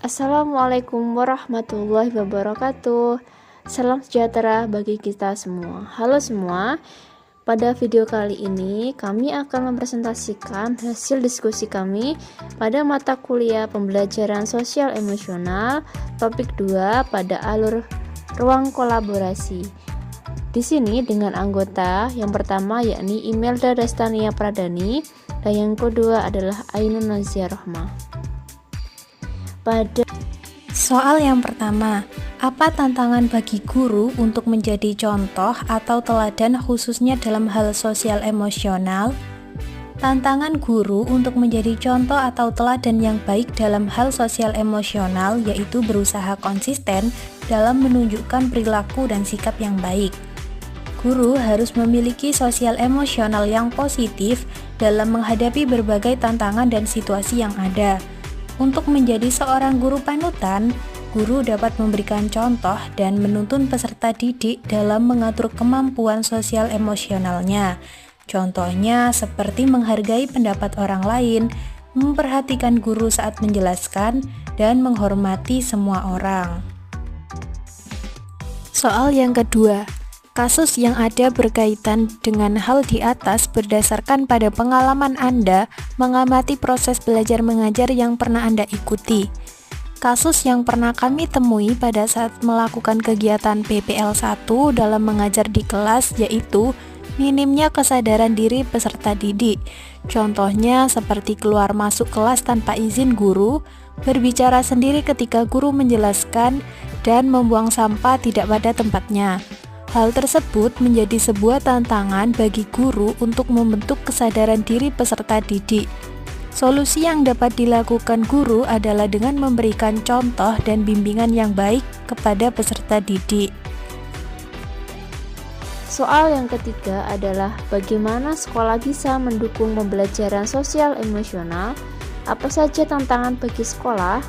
Assalamualaikum warahmatullahi wabarakatuh. Salam sejahtera bagi kita semua. Halo semua, pada video kali ini kami akan mempresentasikan hasil diskusi kami pada mata kuliah pembelajaran sosial emosional topik 2 pada alur ruang kolaborasi. Di sini dengan anggota yang pertama yakni Imelda Dastania Pradani dan yang kedua adalah Ainun Nazia Rohmah. Pada soal yang pertama, apa tantangan bagi guru untuk menjadi contoh atau teladan khususnya dalam hal sosial emosional? Tantangan guru untuk menjadi contoh atau teladan yang baik dalam hal sosial emosional yaitu berusaha konsisten dalam menunjukkan perilaku dan sikap yang baik. Guru harus memiliki sosial emosional yang positif dalam menghadapi berbagai tantangan dan situasi yang ada. Untuk menjadi seorang guru panutan, guru dapat memberikan contoh dan menuntun peserta didik dalam mengatur kemampuan sosial emosionalnya. Contohnya seperti menghargai pendapat orang lain, memperhatikan guru saat menjelaskan, dan menghormati semua orang. Soal yang kedua, kasus yang ada berkaitan dengan hal di atas berdasarkan pada pengalaman Anda mengamati proses belajar mengajar yang pernah Anda ikuti. Kasus yang pernah kami temui pada saat melakukan kegiatan PPL 1 dalam mengajar di kelas yaitu minimnya kesadaran diri peserta didik. Contohnya seperti keluar masuk kelas tanpa izin guru, berbicara sendiri ketika guru menjelaskan, dan membuang sampah tidak pada tempatnya. Hal tersebut menjadi sebuah tantangan bagi guru untuk membentuk kesadaran diri peserta didik. Solusi yang dapat dilakukan guru adalah dengan memberikan contoh dan bimbingan yang baik kepada peserta didik. soal yang ketiga adalah bagaimana sekolah bisa mendukung pembelajaran sosial emosional? Apa saja tantangan bagi sekolah?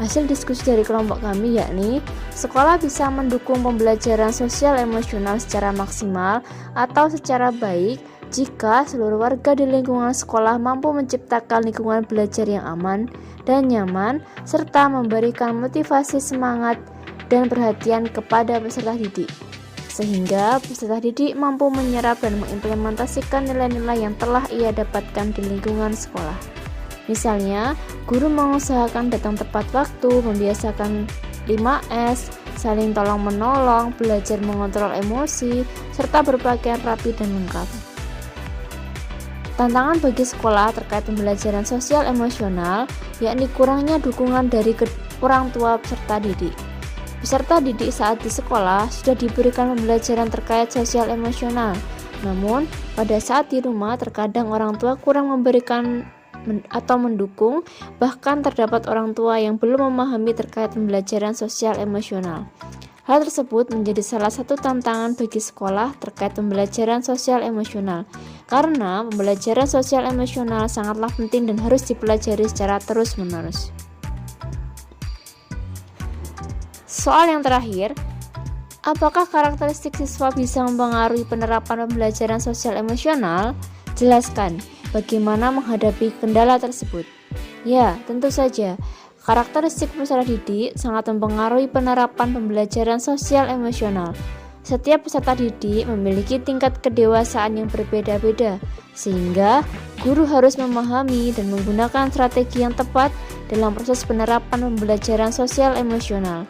Hasil diskusi dari kelompok kami yakni sekolah bisa mendukung pembelajaran sosial emosional secara maksimal atau secara baik jika seluruh warga di lingkungan sekolah mampu menciptakan lingkungan belajar yang aman dan nyaman serta memberikan motivasi semangat dan perhatian kepada peserta didik sehingga peserta didik mampu menyerap dan mengimplementasikan nilai-nilai yang telah ia dapatkan di lingkungan sekolah. Misalnya, guru mengusahakan datang tepat waktu, membiasakan 5S, saling tolong-menolong, belajar mengontrol emosi, serta berpakaian rapi dan lengkap. Tantangan bagi sekolah terkait pembelajaran sosial emosional, yakni kurangnya dukungan dari orang tua peserta didik. Peserta didik saat di sekolah sudah diberikan pembelajaran terkait sosial emosional, namun pada saat di rumah terkadang orang tua kurang memberikan atau mendukung, bahkan terdapat orang tua yang belum memahami terkait pembelajaran sosial emosional. Hal tersebut menjadi salah satu tantangan bagi sekolah terkait pembelajaran sosial emosional, karena pembelajaran sosial emosional sangatlah penting dan harus dipelajari secara terus-menerus. Soal yang terakhir, apakah karakteristik siswa bisa mempengaruhi penerapan pembelajaran sosial emosional? Jelaskan bagaimana menghadapi kendala tersebut. Ya, tentu saja. Karakteristik peserta didik sangat mempengaruhi penerapan pembelajaran sosial emosional. Setiap peserta didik memiliki tingkat kedewasaan yang berbeda-beda, sehingga guru harus memahami dan menggunakan strategi yang tepat dalam proses penerapan pembelajaran sosial emosional,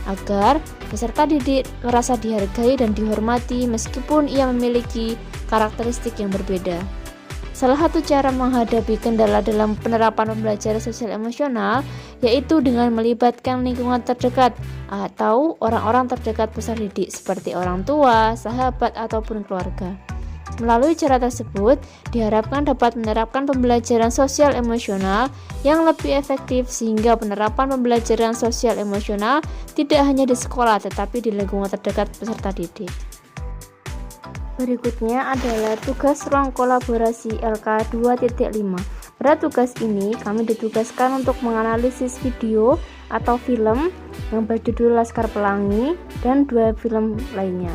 agar peserta didik merasa dihargai dan dihormati meskipun ia memiliki karakteristik yang berbeda. Salah satu cara menghadapi kendala dalam penerapan pembelajaran sosial emosional yaitu dengan melibatkan lingkungan terdekat atau orang-orang terdekat peserta didik seperti orang tua, sahabat, ataupun keluarga. Melalui cara tersebut, diharapkan dapat menerapkan pembelajaran sosial emosional yang lebih efektif sehingga penerapan pembelajaran sosial emosional tidak hanya di sekolah tetapi di lingkungan terdekat peserta didik. Berikutnya adalah tugas ruang kolaborasi LK 2.5. Pada tugas ini, kami ditugaskan untuk menganalisis video atau film yang berjudul Laskar Pelangi dan 2 film lainnya.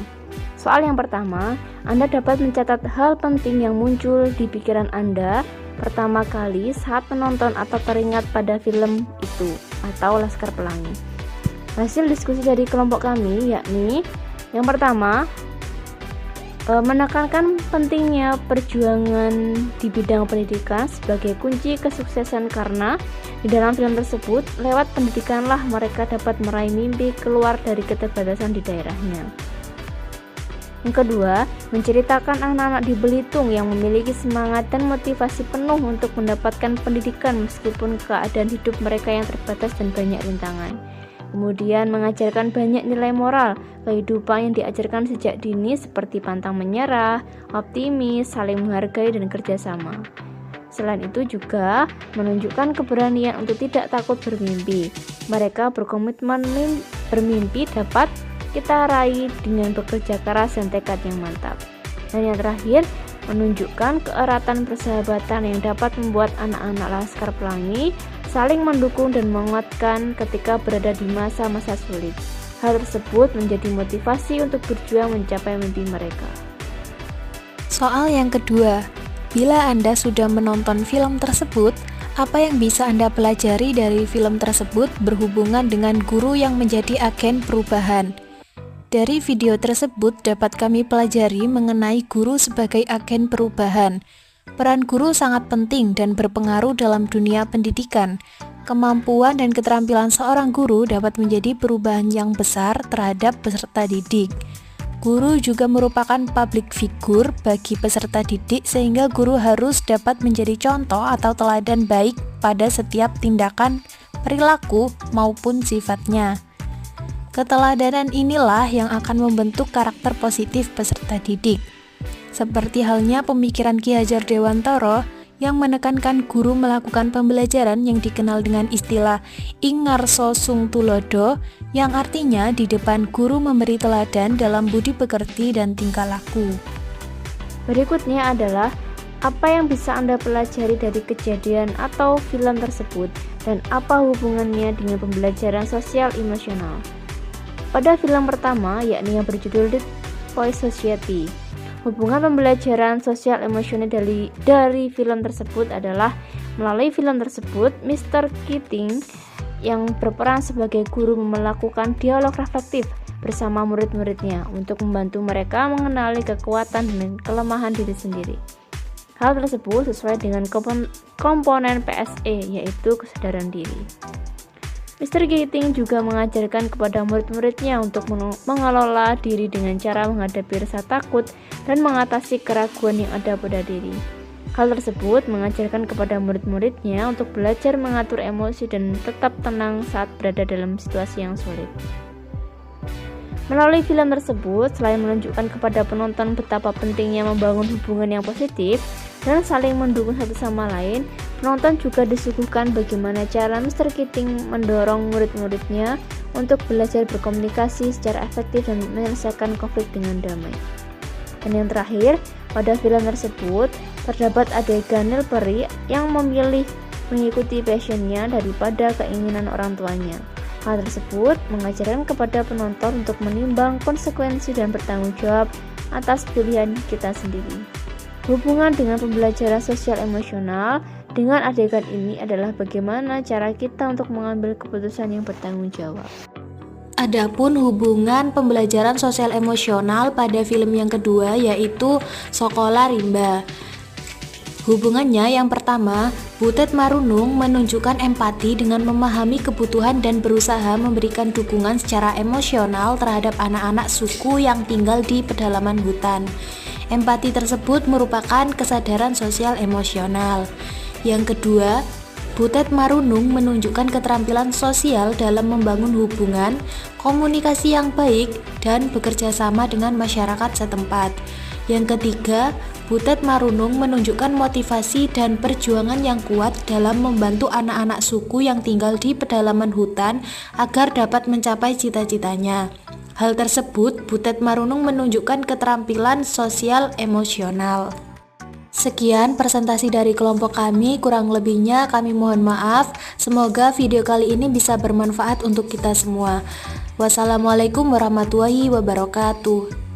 Soal yang pertama, Anda dapat mencatat hal penting yang muncul di pikiran Anda pertama kali saat menonton atau teringat pada film itu atau Laskar Pelangi. Hasil diskusi dari kelompok kami yakni yang pertama, menekankan pentingnya perjuangan di bidang pendidikan sebagai kunci kesuksesan karena di dalam film tersebut lewat pendidikanlah mereka dapat meraih mimpi keluar dari keterbatasan di daerahnya. Yang kedua, menceritakan anak-anak di Belitung yang memiliki semangat dan motivasi penuh untuk mendapatkan pendidikan meskipun keadaan hidup mereka yang terbatas dan banyak rintangan. Kemudian mengajarkan banyak nilai moral kehidupan yang diajarkan sejak dini seperti pantang menyerah, optimis, saling menghargai, dan kerjasama. Selain itu juga menunjukkan keberanian untuk tidak takut bermimpi. Mereka berkomitmen bermimpi dapat kita raih dengan bekerja keras dan tekad yang mantap. Dan yang terakhir, menunjukkan keeratan persahabatan yang dapat membuat anak-anak Laskar Pelangi saling mendukung dan menguatkan ketika berada di masa-masa sulit. Hal tersebut menjadi motivasi untuk berjuang mencapai mimpi mereka. Soal yang kedua, bila Anda sudah menonton film tersebut, apa yang bisa Anda pelajari dari film tersebut berhubungan dengan guru yang menjadi agen perubahan? Dari video tersebut dapat kami pelajari mengenai guru sebagai agen perubahan. Peran guru sangat penting dan berpengaruh dalam dunia pendidikan. Kemampuan dan keterampilan seorang guru dapat menjadi perubahan yang besar terhadap peserta didik. Guru juga merupakan public figure bagi peserta didik sehingga guru harus dapat menjadi contoh atau teladan baik pada setiap tindakan, perilaku, maupun sifatnya. Keteladanan inilah yang akan membentuk karakter positif peserta didik. Seperti halnya pemikiran Ki Hajar Dewantara yang menekankan guru melakukan pembelajaran yang dikenal dengan istilah Ingarso Sung Tulodo, yang artinya di depan guru memberi teladan dalam budi pekerti dan tingkah laku. Berikutnya adalah apa yang bisa Anda pelajari dari kejadian atau film tersebut dan apa hubungannya dengan pembelajaran sosial emosional. Pada film pertama, yakni yang berjudul The Voice Society, hubungan pembelajaran sosial emosional dari film tersebut adalah melalui film tersebut, Mr. Keating yang berperan sebagai guru melakukan dialog reflektif bersama murid-muridnya untuk membantu mereka mengenali kekuatan dan kelemahan diri sendiri. Hal tersebut sesuai dengan komponen PSE, yaitu kesadaran diri. Mr. Keating juga mengajarkan kepada murid-muridnya untuk mengelola diri dengan cara menghadapi rasa takut dan mengatasi keraguan yang ada pada diri. Hal tersebut mengajarkan kepada murid-muridnya untuk belajar mengatur emosi dan tetap tenang saat berada dalam situasi yang sulit. Melalui film tersebut, selain menunjukkan kepada penonton betapa pentingnya membangun hubungan yang positif dan saling mendukung satu sama lain, penonton juga disuguhkan bagaimana cara Mr. Keating mendorong murid-muridnya untuk belajar berkomunikasi secara efektif dan menyelesaikan konflik dengan damai. Dan yang terakhir, pada film tersebut terdapat adegan Nilperi yang memilih mengikuti passionnya daripada keinginan orang tuanya. Hal tersebut mengajarkan kepada penonton untuk menimbang konsekuensi dan bertanggung jawab atas pilihan kita sendiri. Hubungan dengan pembelajaran sosial emosional dengan adegan ini adalah bagaimana cara kita untuk mengambil keputusan yang bertanggung jawab. Adapun hubungan pembelajaran sosial emosional pada film yang kedua yaitu Sekolah Rimba. Hubungannya yang pertama, Butet Marunung menunjukkan empati dengan memahami kebutuhan dan berusaha memberikan dukungan secara emosional terhadap anak-anak suku yang tinggal di pedalaman hutan. Empati tersebut merupakan kesadaran sosial emosional. Yang kedua, Butet Marunung menunjukkan keterampilan sosial dalam membangun hubungan, komunikasi yang baik, dan bekerja sama dengan masyarakat setempat. Yang ketiga, Butet Marunung menunjukkan motivasi dan perjuangan yang kuat dalam membantu anak-anak suku yang tinggal di pedalaman hutan agar dapat mencapai cita-citanya. Hal tersebut, Butet Marunung menunjukkan keterampilan sosial emosional. Sekian presentasi dari kelompok kami, kurang lebihnya kami mohon maaf. Semoga video kali ini bisa bermanfaat untuk kita semua. Wassalamualaikum warahmatullahi wabarakatuh.